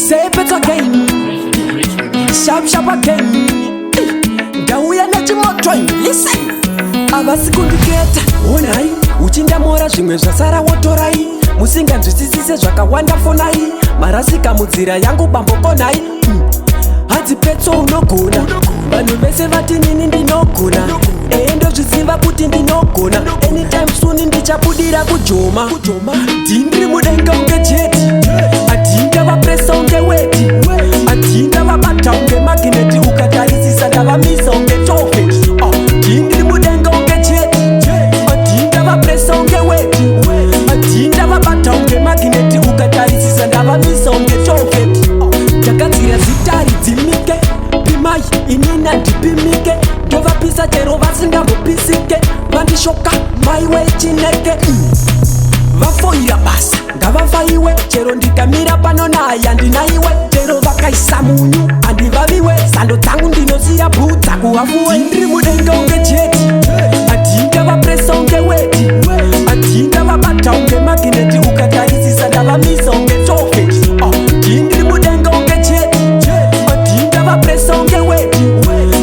Say it again. Sharp, sharp again. Gauya nechimotoi. Listen. Avasikundiketa. Onai. Uchinda mora zvimwe zvasara wotorai. Musinganzwisise zvakawanda fonai. Marasika mudzira yangu bambokonai. Hadzi petso unogona. Vanhu vese vati nini ndinogona. Ndozviziva kuti ndinogona. Anytime soon ndichabudira kujoma. Ndiri mudenga unge jeti. Adinga vapresa unge weti. Adinga vabata unge magneti. Ukatarisisa ndavamisa unge chofe. Ndiri mudenga unge jeti. Adinga vapresa unge weti. Adinga vabata unge magneti. Ukatarisisa ndavamisa unge chofe. Takadzira zitari dzimike. Pimai inina ndipimike. Ndovapisa chero vasingambopisike. Vandishoka maiwe chineke. Vafoira basa ngavafaiwe. Chero ndikamira pano naya ndinaiwe. Chero vakaisa munyu handivaviwe. Sando dzangu ndinosiya bhudza kuvafuwe. Ndiri mudenga unge jeti. Adinga vapresa unge weti. Adinga vabata unge magneti. Ukatarisisa ndavamisa unge chofe. Ndiri mudenga unge jeti. Adinga vapresa unge weti.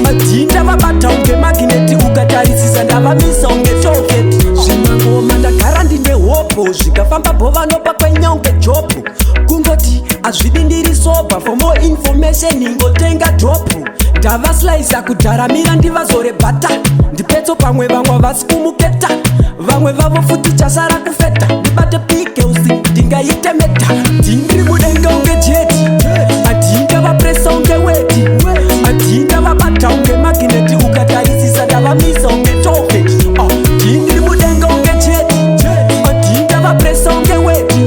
Adinga vabata unge magneti. Ukatarisisa ndavamisa unge chofe. Zvimangoma ndagara ndine hopo. Zvikafamba bhovanopa kwenyonge jobu. Kungoti azvidi ndiri soba. For more information ingotenga dropu. Ndavasilaisa kudharamira ndivazore bhata. Ndipetso pamwe vamwe vasi kumuketa. Vamwe vavo futi chasara kufeta. Ndibate pikeusi ndingaite meta. Ndiri mudenga unge jeti. Adinga vapresa unge weti. Adinga vabata unge magneti. Ukatarisisa ndavamisa unge chofe. Ndiri mudenga unge jeti. Adinga vapresa unge weti.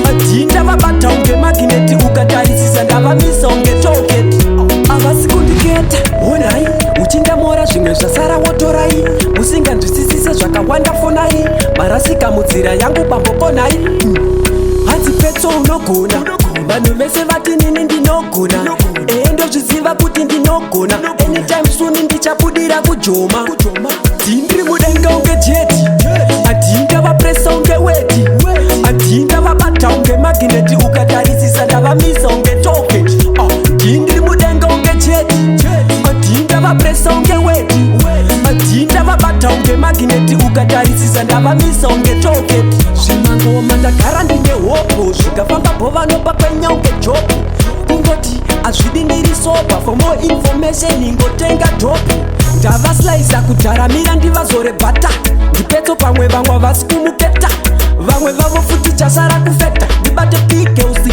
Adinga vabata unge magneti. Ukatarisisa ndavamisa unge chofe. Avasikundiketa. Onai. Uchinda mora zvimwe zvasara wotorai. Musinganzwisise zvakawanda fonai. Marasika mudzira yangu bambokonai. Hadzi petso unogona. Vanhu vese vati nini ndinogona. Ndozviziva kuti ndinogona. Anytime soon ndichabudira kujoma. Ndiri mudenga unge jeti. Adinga vapresa unge weti. Adinga vabata unge magneti. Ukatarisisa ndavamisa unge chofe. Ndiri mudenga unge jeti. Adinga vapresa unge weti. Adinga vabata unge magneti. Ukatarisisa ndavamisa unge chofe. Zvimangoma ndagara ndine hopo. Zvikafamba bhovanopa kwenyonge jobu. Kungoti azvidi ndiri soba. For more information ingotenga dropu. Ndavasilaisa kudharamira ndivazore bhata. Ndipetso pamwe vamwe vasi kumuketa. Vamwe vavo futi chasara kufeta. Ndibate pikeusi